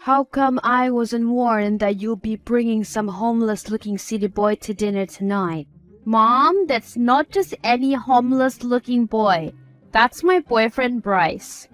How come I wasn't warned that you'll be bringing some homeless-looking city boy to dinner tonight? Mom, that's not just any homeless-looking boy. That's my boyfriend, Bryce.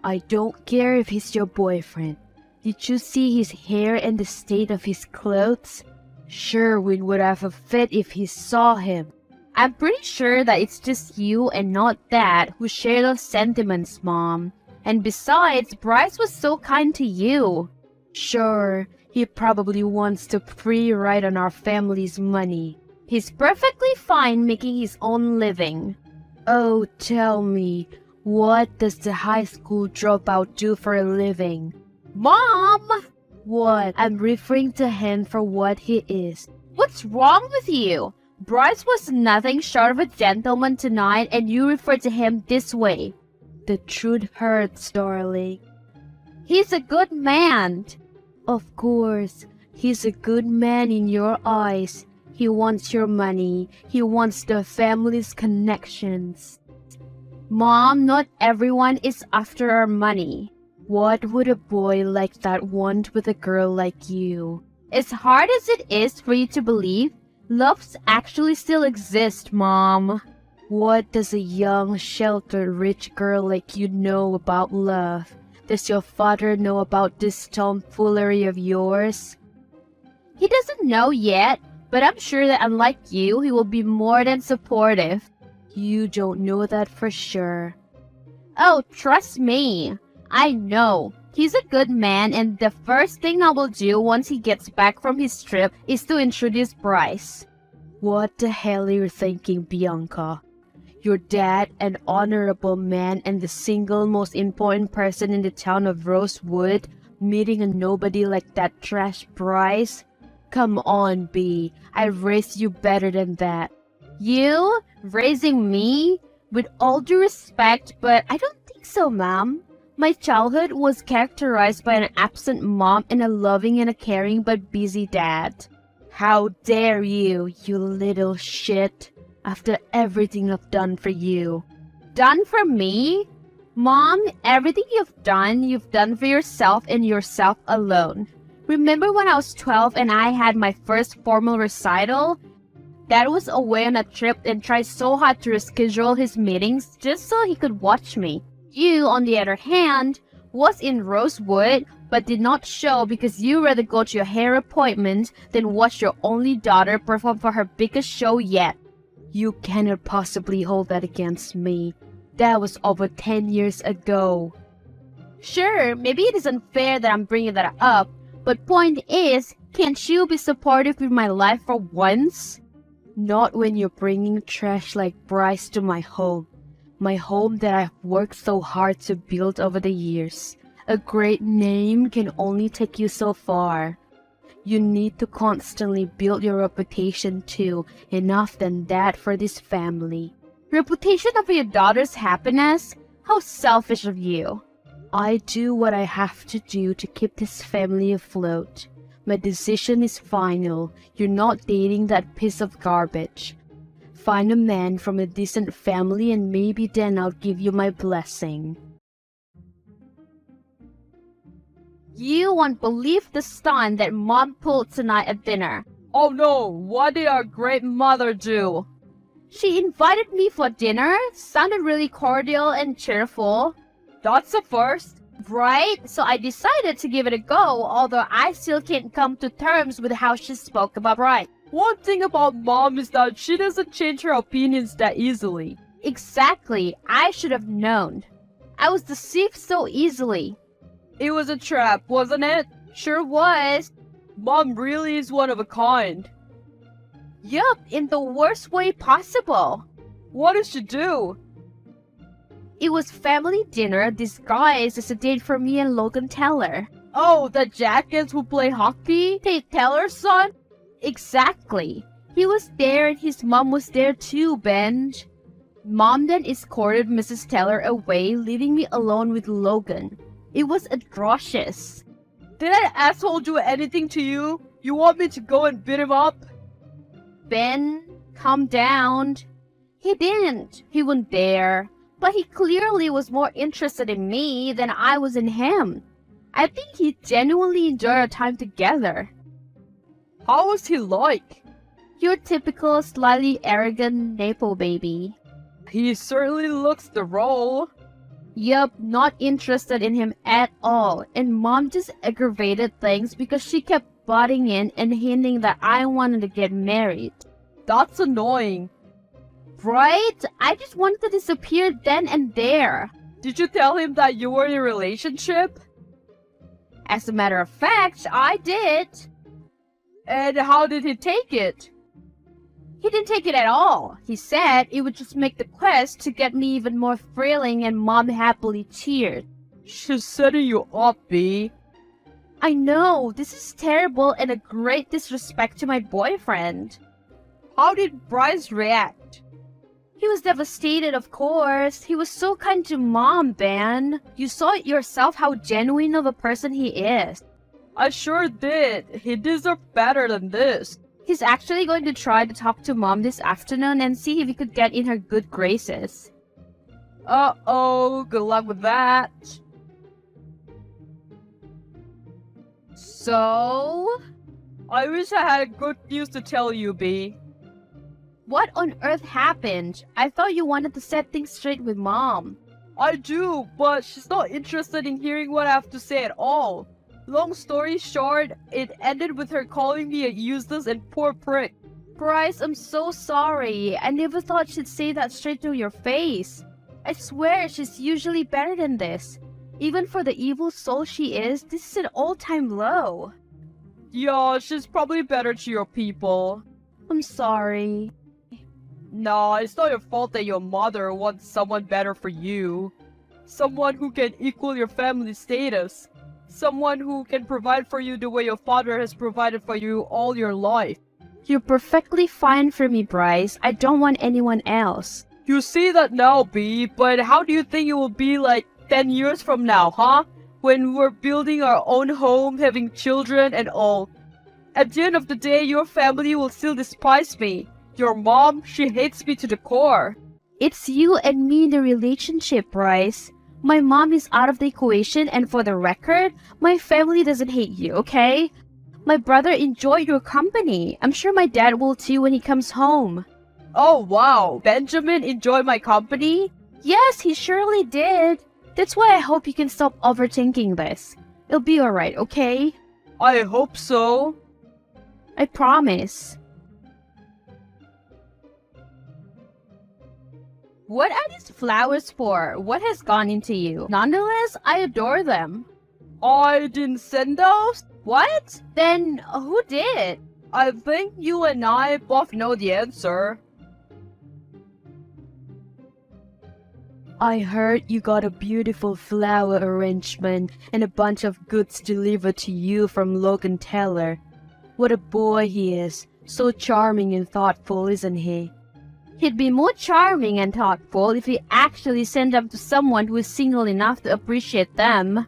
I don't care if he's your boyfriend. Did you see his hair and the state of his clothes? Sherwin would have a fit if he saw him. I'm pretty sure that it's just you and not Dad who share those sentiments, Mom. And besides, Bryce was so kind to you. Sure, he probably wants to free ride on our family's money. He's perfectly fine making his own living. Oh, tell me, what does the high school dropout do for a living? Mom! What? I'm referring to him for what he is. What's wrong with you? Bryce was nothing short of a gentleman tonight, and you refer to him this way. The truth hurts, darling. He's a good man. Of course, he's a good man in your eyes. He wants your money. He wants the family's connections. Mom, not everyone is after our money. What would a boy like that want with a girl like you? As hard as it is for you to believe, loves actually still exist, Mom. What does a young, sheltered, rich girl like you know about love? Does your father know about this tomfoolery of yours? He doesn't know yet, but I'm sure that unlike you, he will be more than supportive. You don't know that for sure. Oh, trust me. I know. He's a good man, and the first thing I will do once he gets back from his trip is to introduce Bryce. What the hell are you thinking, Bianca? Your dad, an honorable man and the single most important person in the town of Rosewood, meeting a nobody like that trash Bryce? Come on, B. I raised you better than that. You? Raising me? With all due respect, but I don't think so, Mom. My childhood was characterized by an absent mom and a loving and a caring but busy dad. How dare you, you little shit, after everything I've done for you. Done for me? Mom, everything you've done for yourself and yourself alone. Remember when I was 12 and I had my first formal recital? Dad was away on a trip and tried so hard to reschedule his meetings just so he could watch me. You, on the other hand, was in Rosewood but did not show because you rather go to your hair appointment than watch your only daughter perform for her biggest show yet. You cannot possibly hold that against me. That was over 10 years ago. Sure, maybe it is unfair that I'm bringing that up, but point is, can't you be supportive with my life for once? Not when you're bringing trash like Bryce to my home. My home that I've worked so hard to build over the years. A great name can only take you so far. You need to constantly build your reputation too, enough than that for this family. Reputation over your daughter's happiness? How selfish of you. I do what I have to do to keep this family afloat. My decision is final. You're not dating that piece of garbage. Find a man from a decent family and maybe then I'll give you my blessing. You won't believe the stunt that Mom pulled tonight at dinner. Oh no, what did our great mother do? She invited me for dinner, sounded really cordial and cheerful. That's a first. Right? So I decided to give it a go, although I still can't come to terms with how she spoke about Bryce. One thing about Mom is that she doesn't change her opinions that easily. Exactly. I should have known. I was deceived so easily. It was a trap, wasn't it? Sure was. Mom really is one of a kind. Yup, in the worst way possible. What did she do? It was family dinner disguised as a date for me and Logan Teller. Oh, the jackets who play hockey? Tate Teller's son? Exactly. He was there and his mom was there too, Benj. Mom then escorted Mrs. Teller away, leaving me alone with Logan. It was atrocious. Did that asshole do anything to you? You want me to go and beat him up? Ben, calm down. He didn't. He wouldn't dare. But he clearly was more interested in me than I was in him. I think he genuinely enjoyed our time together. How was he like? Your typical slightly arrogant Napo baby. He certainly looks the role. Yup, not interested in him at all, and Mom just aggravated things because she kept butting in and hinting that I wanted to get married. That's annoying. Right? I just wanted to disappear then and there. Did you tell him that you were in a relationship? As a matter of fact, I did. And how did he take it? He didn't take it at all. He said it would just make the quest to get me even more thrilling, and Mom happily cheered. She's setting you up, B. I know, this is terrible and a great disrespect to my boyfriend. How did Bryce react? He was devastated, of course. He was so kind to Mom, Ben. You saw it yourself how genuine of a person he is. I sure did. He deserved better than this. He's actually going to try to talk to Mom this afternoon and see if he could get in her good graces. Uh-oh, good luck with that. So? I wish I had good news to tell you, B. What on earth happened? I thought you wanted to set things straight with Mom. I do, but she's not interested in hearing what I have to say at all. Long story short, it ended with her calling me a useless and poor prick. Bryce, I'm so sorry. I never thought she'd say that straight to your face. I swear she's usually better than this. Even for the evil soul she is, this is an all-time low. Yeah, she's probably better to your people. I'm sorry. Nah, it's not your fault that your mother wants someone better for you. Someone who can equal your family status. Someone who can provide for you the way your father has provided for you all your life. You're perfectly fine for me, Bryce. I don't want anyone else. You see that now, B, but how do you think it will be like 10 years from now, huh? When we're building our own home, having children and all. At the end of the day, your family will still despise me. Your mom, she hates me to the core. It's you and me in the relationship, Bryce. My mom is out of the equation, and for the record, my family doesn't hate you, okay? My brother enjoyed your company. I'm sure my dad will too when he comes home. Oh wow, Benjamin enjoyed my company? Yes, he surely did. That's why I hope you can stop overthinking this. It'll be alright, okay? I hope so. I promise. What are these flowers for? What has gone into you? Nonetheless, I adore them. I didn't send those? What? Then who did? I think you and I both know the answer. I heard you got a beautiful flower arrangement and a bunch of goods delivered to you from Logan Teller. What a boy he is. So charming and thoughtful, isn't he? He'd be more charming and thoughtful if he actually sent them to someone who is single enough to appreciate them.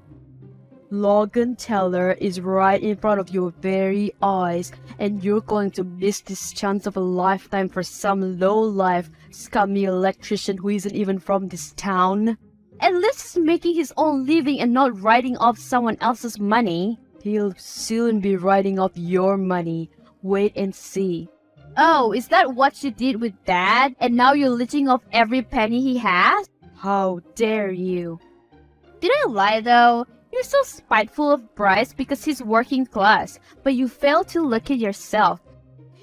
Logan Teller is right in front of your very eyes, and you're going to miss this chance of a lifetime for some low-life, scummy electrician who isn't even from this town. At least he's making his own living and not writing off someone else's money. He'll soon be writing off your money. Wait and see. Oh, is that what you did with Dad? And now you're leeching off every penny he has? How dare you? Did I lie though? You're so spiteful of Bryce because he's working class, but you fail to look at yourself.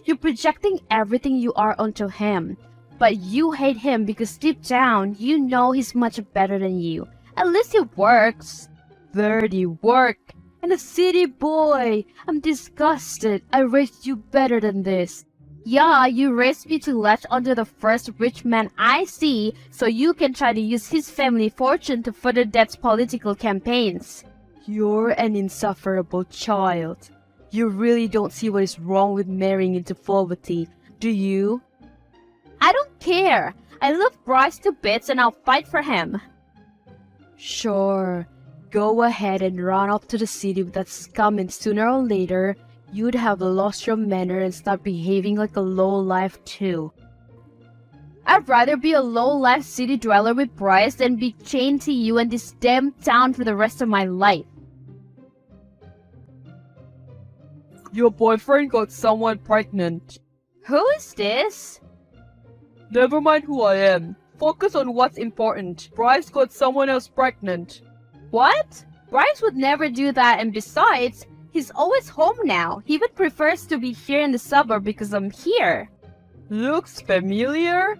You're projecting everything you are onto him, but you hate him because deep down, you know he's much better than you. At least it works. Dirty work. And a city boy. I'm disgusted. I raised you better than this. Yeah, you raised me to latch onto the first rich man I see so you can try to use his family fortune to further Dad's political campaigns. You're an insufferable child. You really don't see what is wrong with marrying into poverty, do you? I don't care. I love Bryce to bits and I'll fight for him. Sure. Go ahead and run off to the city with that scum, and sooner or later, you'd have lost your manner and start behaving like a low-life too. I'd rather be a low-life city dweller with Bryce than be chained to you and this damn town for the rest of my life. Your boyfriend got someone pregnant. Who is this? Never mind who I am. Focus on what's important. Bryce got someone else pregnant. What? Bryce would never do that, and besides, he's always home now. He would prefers to be here in the suburb because I'm here. Looks familiar?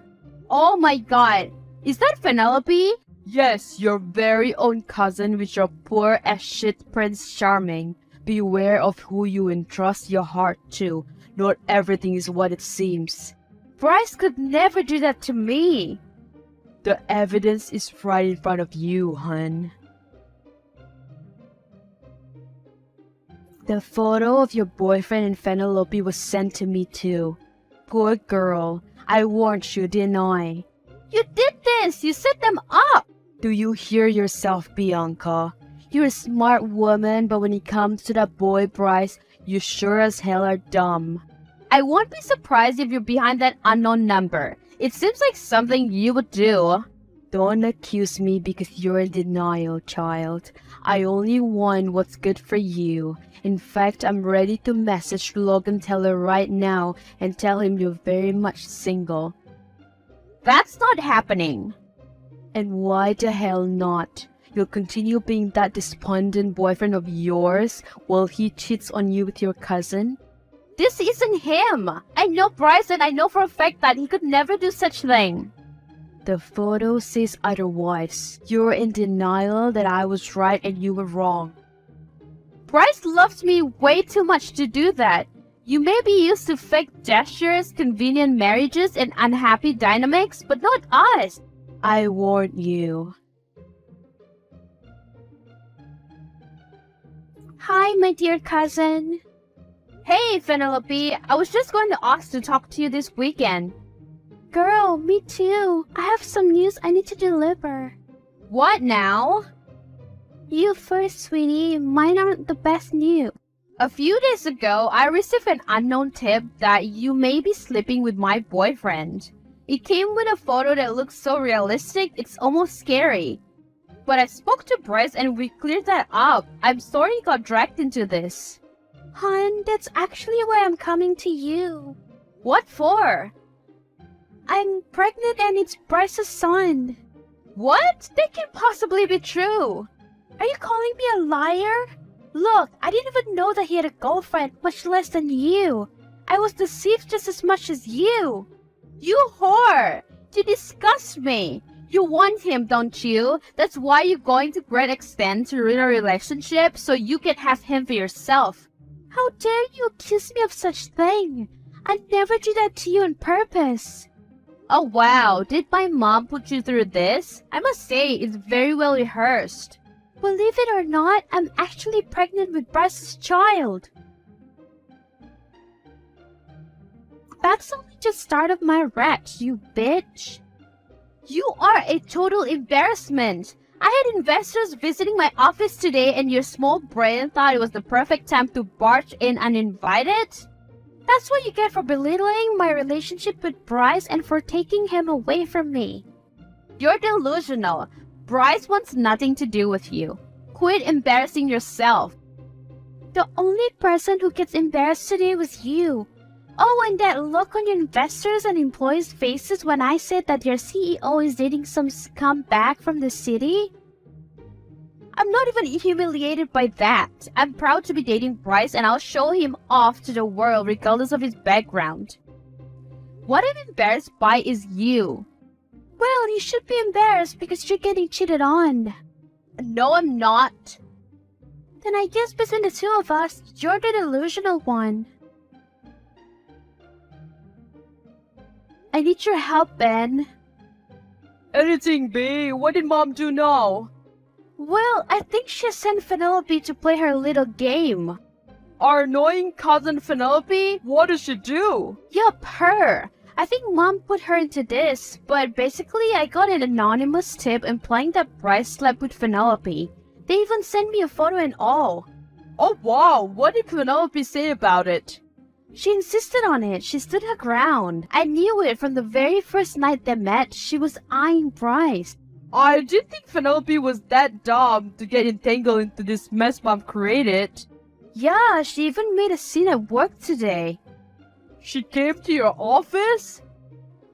Oh my god. Is that Penelope? Yes, your very own cousin with your poor as shit Prince Charming. Beware of who you entrust your heart to. Not everything is what it seems. Bryce could never do that to me. The evidence is right in front of you, hun. The photo of your boyfriend and Penelope was sent to me too. Poor girl. I warned you, didn't I? You did this! You set them up! Do you hear yourself, Bianca? You're a smart woman, but when it comes to that boy Bryce, you sure as hell are dumb. I won't be surprised if you're behind that unknown number. It seems like something you would do. Don't accuse me because you're in denial, child. I only want what's good for you. In fact, I'm ready to message Logan Teller right now and tell him you're very much single. That's not happening. And why the hell not? You'll continue being that despondent boyfriend of yours while he cheats on you with your cousin? This isn't him. I know Bryce and I know for a fact that he could never do such thing. The photo says otherwise. You're in denial that I was right and you were wrong. Bryce loves me way too much to do that. You may be used to fake gestures, convenient marriages, and unhappy dynamics, but not us. I warned you. Hi, my dear cousin. Hey, Penelope. I was just going to ask to talk to you this weekend. Girl, me too. I have some news I need to deliver. What now? You first, sweetie. Mine aren't the best news. A few days ago, I received an unknown tip that you may be sleeping with my boyfriend. It came with a photo that looks so realistic, it's almost scary. But I spoke to Bryce and we cleared that up. I'm sorry you got dragged into this. Hun, that's actually why I'm coming to you. What for? I'm pregnant and it's Bryce's son. What? That can't possibly be true. Are you calling me a liar? Look, I didn't even know that he had a girlfriend, much less than you. I was deceived just as much as you. You whore! You disgust me. You want him, don't you? That's why you're going to great extent to ruin a relationship so you can have him for yourself. How dare you accuse me of such thing? I never did that to you on purpose. Oh wow, did my mom put you through this? I must say, it's very well rehearsed. Believe it or not, I'm actually pregnant with Bryce's child. That's only just start of my wretch, you bitch. You are a total embarrassment. I had investors visiting my office today and your small brain thought it was the perfect time to barge in uninvited? That's what you get for belittling my relationship with Bryce and for taking him away from me. You're delusional. Bryce wants nothing to do with you. Quit embarrassing yourself. The only person who gets embarrassed today was you. Oh, and that look on your investors' and employees' faces when I said that your CEO is dating some scumbag from the city? I'm not even humiliated by that. I'm proud to be dating Bryce and I'll show him off to the world regardless of his background. What I'm embarrassed by is you. Well, you should be embarrassed because you're getting cheated on. No, I'm not. Then I guess between the two of us, you're the delusional one. I need your help, Ben. Anything, B. What did Mom do now? Well, I think she sent Penelope to play her little game. Our annoying cousin Penelope? What does she do? Yup, her. I think Mom put her into this, but basically I got an anonymous tip implying that Bryce slept with Penelope. They even sent me a photo and all. Oh wow, what did Penelope say about it? She insisted on it. She stood her ground. I knew it from the very first night they met. She was eyeing Bryce. I didn't think Penelope was that dumb to get entangled into this mess Mom created. Yeah, she even made a scene at work today. She came to your office?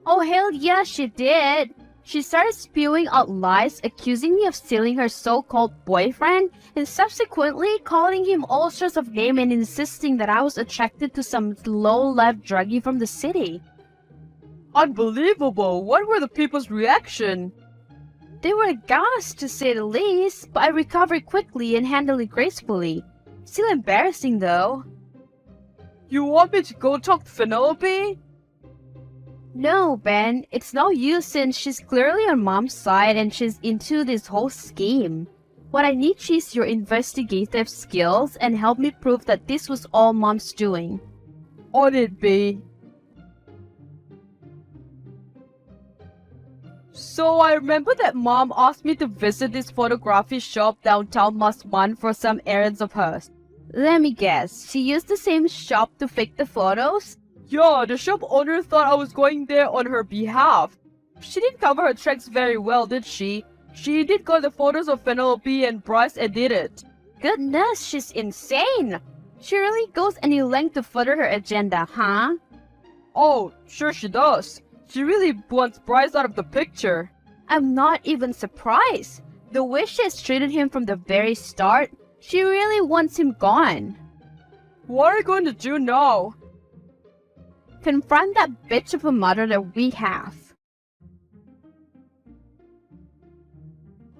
Oh, hell yeah, she did. She started spewing out lies, accusing me of stealing her so-called boyfriend, and subsequently calling him all sorts of names and insisting that I was attracted to some low-life druggie from the city. Unbelievable. What were the people's reaction? They were aghast, to say the least, but I recovered quickly and handled it gracefully. Still embarrassing, though. You want me to go talk to Penelope? No, Ben, it's no use since she's clearly on Mom's side and she's into this whole scheme. What I need is your investigative skills and help me prove that this was all Mom's doing. On it, B. So I remember that Mom asked me to visit this photography shop downtown Maswan for some errands of hers. Let me guess, she used the same shop to fake the photos? Yeah, the shop owner thought I was going there on her behalf. She didn't cover her tracks very well, did she? She did got the photos of Penelope and Bryce and did it. Goodness, she's insane! She really goes any length to further her agenda, huh? Oh, sure she does. She really wants Bryce out of the picture. I'm not even surprised. The way she has treated him from the very start, she really wants him gone. What are you going to do now? Confront that bitch of a mother that we have.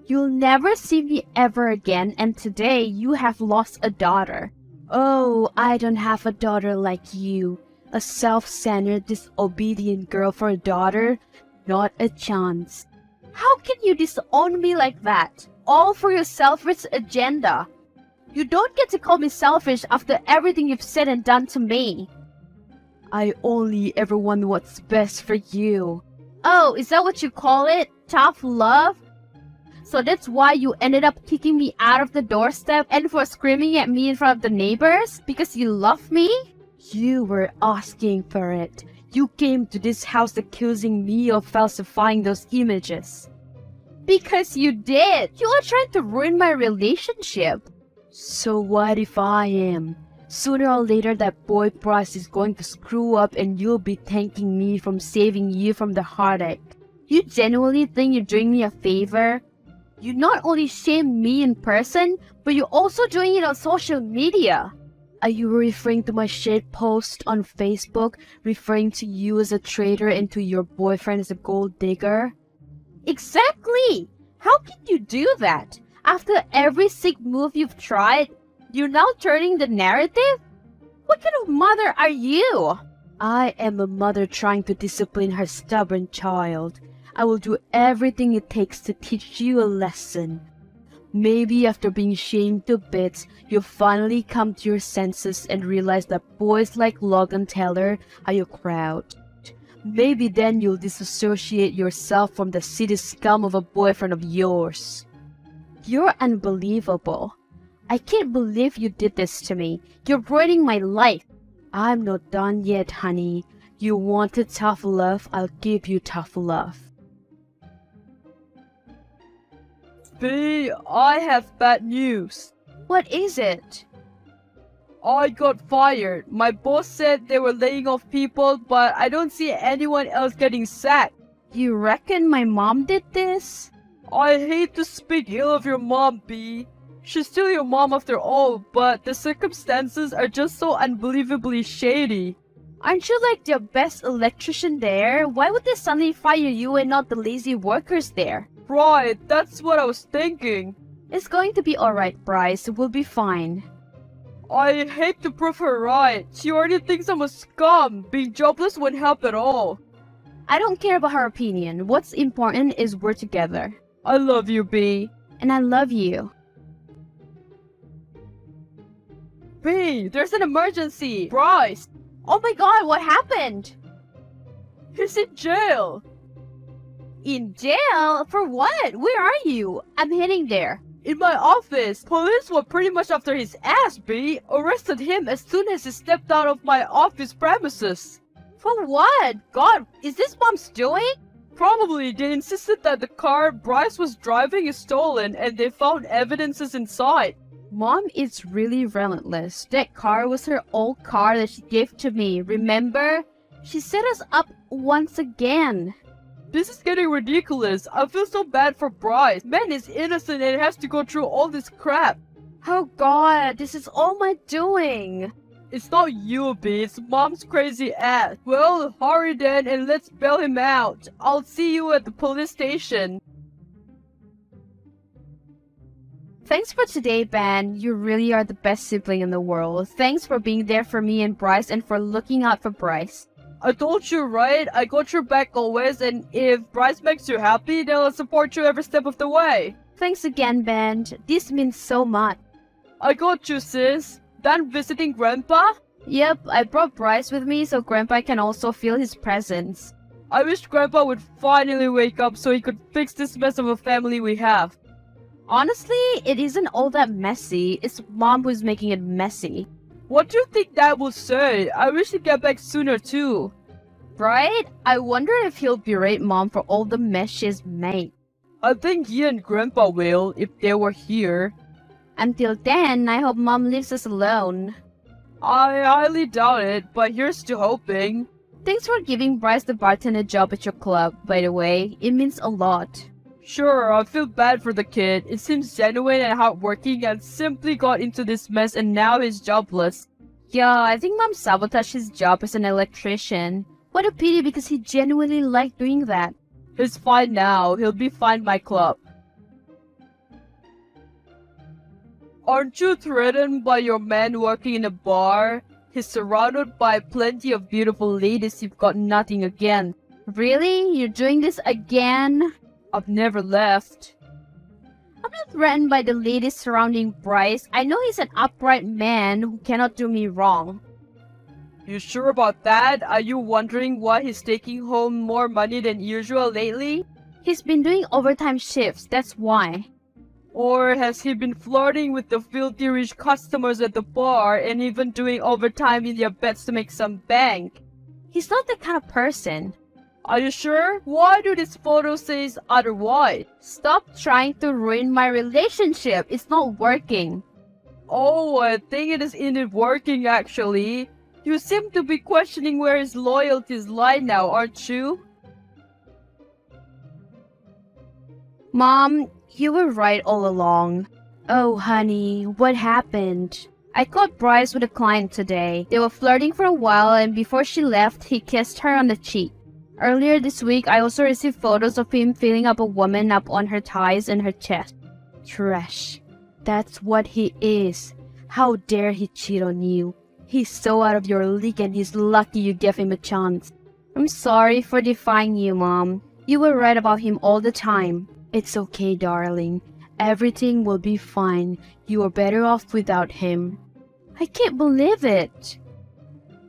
You'll never see me ever again, and today you have lost a daughter. Oh, I don't have a daughter like you. A self-centered, disobedient girl for a daughter? Not a chance. How can you disown me like that? All for your selfish agenda. You don't get to call me selfish after everything you've said and done to me. I only ever want what's best for you. Oh, is that what you call it? Tough love? So that's why you ended up kicking me out of the doorstep and for screaming at me in front of the neighbors? Because you love me? You were asking for it. You came to this house accusing me of falsifying those images. Because you did. You are trying to ruin my relationship. So what if I am? Sooner or later that boy Bryce is going to screw up and you'll be thanking me for saving you from the heartache. You genuinely think you're doing me a favor? You not only shame me in person, but you're also doing it on social media. Are you referring to my shade post on Facebook, referring to you as a traitor and to your boyfriend as a gold digger? Exactly! How can you do that? After every sick move you've tried, you're now turning the narrative? What kind of mother are you? I am a mother trying to discipline her stubborn child. I will do everything it takes to teach you a lesson. Maybe after being shamed to bits, you'll finally come to your senses and realize that boys like Logan Taylor are your crowd. Maybe then you'll disassociate yourself from the city scum of a boyfriend of yours. You're unbelievable. I can't believe you did this to me. You're ruining my life. I'm not done yet, honey. You wanted tough love, I'll give you tough love. B, I have bad news. What is it? I got fired. My boss said they were laying off people, but I don't see anyone else getting sacked. You reckon my mom did this? I hate to speak ill of your mom, B. She's still your mom after all, but the circumstances are just so unbelievably shady. Aren't you like the best electrician there? Why would they suddenly fire you and not the lazy workers there? Right, that's what I was thinking. It's going to be alright, Bryce. We'll be fine. I hate to prove her right. She already thinks I'm a scum. Being jobless won't help at all. I don't care about her opinion. What's important is we're together. I love you, B. And I love you. B, there's an emergency. Bryce, Oh my god, what happened? he's in jail. In jail? For what? Where are you? I'm heading there. In my office, police were pretty much after his ass, B. Arrested him as soon as he stepped out of my office premises. For what? God, is this Mom's doing? Probably they insisted that the car Bryce was driving is stolen and they found evidences inside. Mom is really relentless. That car was her old car that she gave to me, remember? She set us up once again. This is getting ridiculous. I feel so bad for Bryce. Man is innocent and has to go through all this crap. Oh god, this is all my doing. It's not you, B. It's Mom's crazy ass. Well, hurry then and let's bail him out. I'll see you at the police station. Thanks for today, Ben. You really are the best sibling in the world. Thanks for being there for me and Bryce and for looking out for Bryce. I told you, right? I got your back always, and if Bryce makes you happy, then I'll support you every step of the way. Thanks again, Ben. This means so much. I got you, sis. Done visiting Grandpa? Yep, I brought Bryce with me so Grandpa can also feel his presence. I wish Grandpa would finally wake up so he could fix this mess of a family we have. Honestly, it isn't all that messy. It's Mom who's making it messy. What do you think Dad will say? I wish he'd get back sooner too. Right? I wonder if he'll berate Mom for all the mess she's made. I think he and Grandpa will, if they were here. Until then, I hope Mom leaves us alone. I highly doubt it, but here's to hoping. Thanks for giving Bryce the bartender job at your club, by the way. It means a lot. Sure, I feel bad for the kid. It seems genuine and hardworking and simply got into this mess and now he's jobless. Yeah, I think Mom sabotaged his job as an electrician. What a pity because he genuinely liked doing that. He's fine now. He'll be fine, my club. Aren't you threatened by your man working in a bar? He's surrounded by plenty of beautiful ladies you've got nothing against. Really? You're doing this again? I've never left. I'm not threatened by the ladies surrounding Bryce. I know he's an upright man who cannot do me wrong. You sure about that? Are you wondering why he's taking home more money than usual lately? He's been doing overtime shifts, that's why. Or has he been flirting with the filthy rich customers at the bar and even doing overtime in their bets to make some bank? He's not that kind of person. Are you sure? Why do these photos say otherwise? Stop trying to ruin my relationship. It's not working. Oh, I think it is indeed working actually. You seem to be questioning where his loyalties lie now, aren't you? Mom, you were right all along. Oh, honey, what happened? I caught Bryce with a client today. They were flirting for a while and before she left, he kissed her on the cheek. Earlier this week, I also received photos of him filling up a woman up on her thighs and her chest. Trash. That's what he is. How dare he cheat on you? He's so out of your league and he's lucky you gave him a chance. I'm sorry for defying you, Mom. You were right about him all the time. It's okay, darling. Everything will be fine. You are better off without him. I can't believe it.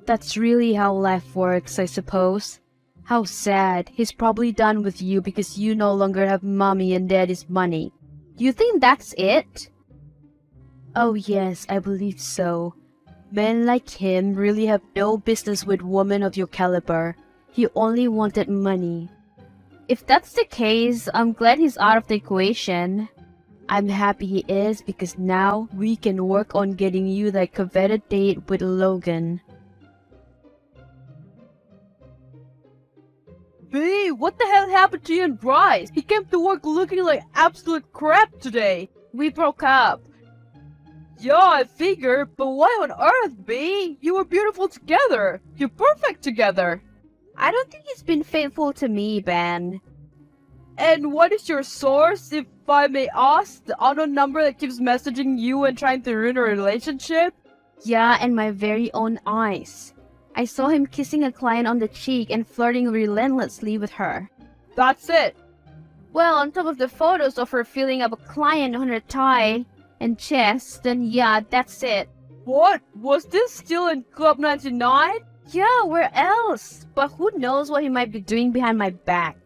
That's really how life works, I suppose. How sad. He's probably done with you because you no longer have mommy and daddy's money. You think that's it? Oh yes, I believe so. Men like him really have no business with women of your caliber. He only wanted money. If that's the case, I'm glad he's out of the equation. I'm happy he is because now we can work on getting you that coveted date with Logan. B, what the hell happened to you and Bryce? He came to work looking like absolute crap today. We broke up. Yeah, I figured, but why on earth, B? You were beautiful together. You're perfect together. I don't think he's been faithful to me, Ben. And what is your source, if I may ask? The unknown number that keeps messaging you and trying to ruin a relationship? Yeah, and my very own eyes. I saw him kissing a client on the cheek and flirting relentlessly with her. That's it. Well, on top of the photos of her filling up a client on her thigh and chest, then yeah, that's it. What? Was this still in Club 99? Yeah, where else? But who knows what he might be doing behind my back.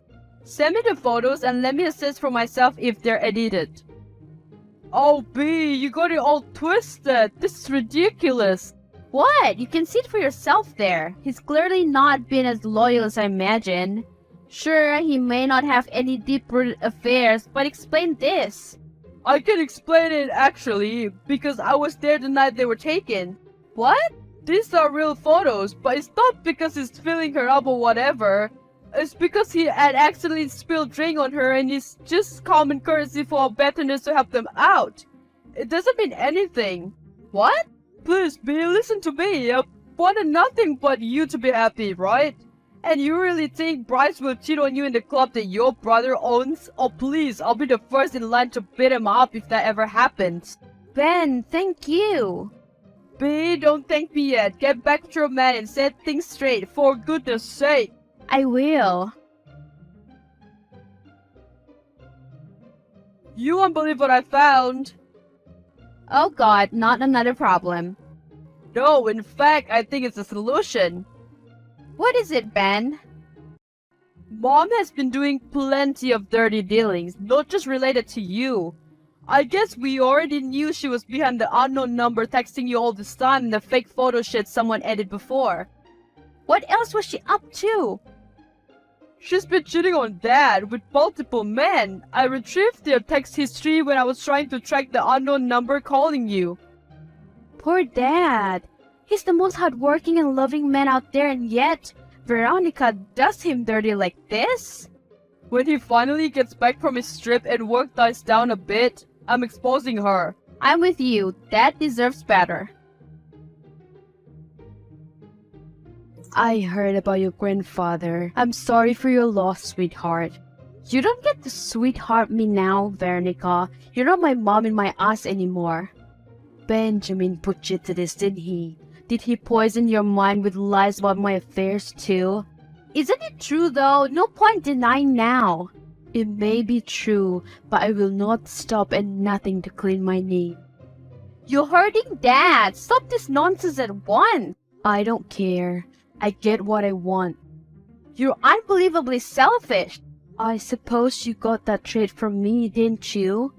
Send me the photos and let me assess for myself if they're edited. Oh, B, you got it all twisted. This is ridiculous. What? You can see it for yourself there. He's clearly not been as loyal as I imagine. Sure, he may not have any deep-rooted affairs, but explain this. I can explain it actually, because I was there the night they were taken. What? These are real photos, but it's not because he's filling her up or whatever. It's because he had accidentally spilled drink on her and it's just common courtesy for our veterans to help them out. It doesn't mean anything. What? Please, B, listen to me. I wanted nothing but you to be happy, right? And you really think Bryce will cheat on you in the club that your brother owns? Oh please, I'll be the first in line to beat him up if that ever happens. Ben, thank you. B, don't thank me yet. Get back to your man and set things straight, for goodness sake. I will. You won't believe what I found. Oh god, not another problem. No, in fact, I think it's a solution. What is it, Ben? Mom has been doing plenty of dirty dealings, not just related to you. I guess we already knew she was behind the unknown number texting you all this time and the fake photo shit someone edited before. What else was she up to? She's been cheating on Dad with multiple men. I retrieved their text history when I was trying to track the unknown number calling you. Poor Dad. He's the most hardworking and loving man out there, and yet Veronica does him dirty like this? When he finally gets back from his trip and work dies down a bit, I'm exposing her. I'm with you. Dad deserves better. I heard about your grandfather. I'm sorry for your loss, sweetheart. You don't get to sweetheart me now, Veronica. You're not my mom in my ass anymore. Benjamin put you to this, didn't he? Did he poison your mind with lies about my affairs too? Isn't it true though? No point denying now. It may be true, but I will not stop at nothing to clean my name. You're hurting Dad. Stop this nonsense at once. I don't care. I get what I want. You're unbelievably selfish. I suppose you got that trait from me, didn't you?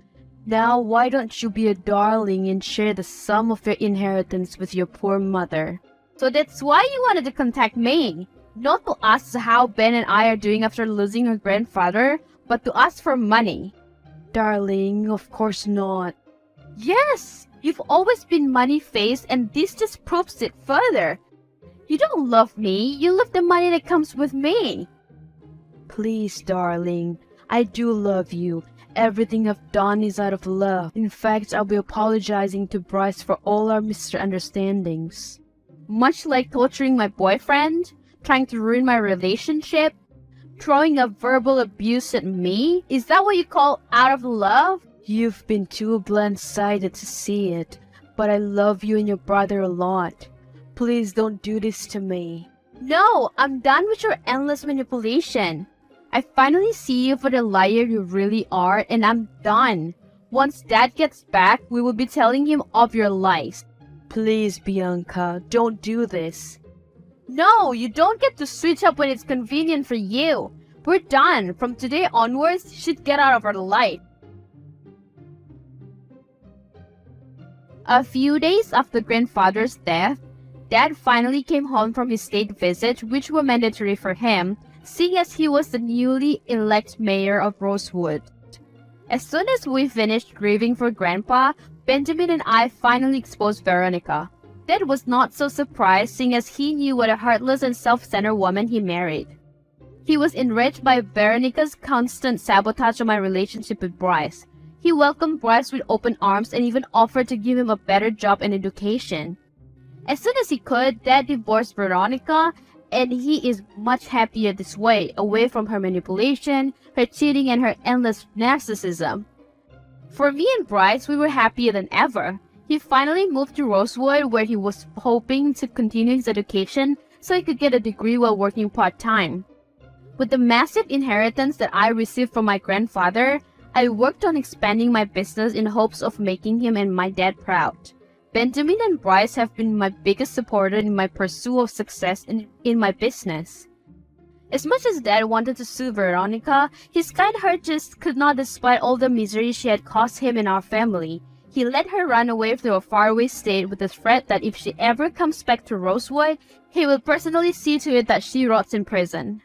Now, why don't you be a darling and share the sum of your inheritance with your poor mother? So that's why you wanted to contact me. Not to ask how Ben and I are doing after losing our grandfather, but to ask for money. Darling, of course not. Yes, you've always been money-faced and this just proves it further. You don't love me, you love the money that comes with me. Please, darling, I do love you. Everything I've done is out of love. In fact, I'll be apologizing to Bryce for all our misunderstandings. Much like torturing my boyfriend, trying to ruin my relationship, throwing a verbal abuse at me? Is that what you call out of love? You've been too blunt-sided to see it, but I love you and your brother a lot. Please don't do this to me. No, I'm done with your endless manipulation. I finally see you for the liar you really are, and I'm done. Once Dad gets back, we will be telling him of your lies. Please, Bianca, don't do this. No, you don't get to switch up when it's convenient for you. We're done. From today onwards, you should get out of our life. A few days after grandfather's death, Dad finally came home from his state visit, which were mandatory for him, seeing as he was the newly elected mayor of Rosewood. As soon as we finished grieving for Grandpa, Benjamin and I finally exposed Veronica. Dad was not so surprised, seeing as he knew what a heartless and self-centered woman he married. He was enraged by Veronica's constant sabotage of my relationship with Bryce. He welcomed Bryce with open arms and even offered to give him a better job and education. As soon as he could, Dad divorced Veronica, and he is much happier this way, away from her manipulation, her cheating, and her endless narcissism. For me and Bryce, we were happier than ever. He finally moved to Rosewood, where he was hoping to continue his education so he could get a degree while working part-time. With the massive inheritance that I received from my grandfather, I worked on expanding my business in hopes of making him and my dad proud. Benjamin and Bryce have been my biggest supporter in my pursuit of success in my business. As much as Dad wanted to sue Veronica, his kind heart just could not, despite all the misery she had caused him and our family. He let her run away to a faraway state with the threat that if she ever comes back to Rosewood, he will personally see to it that she rots in prison.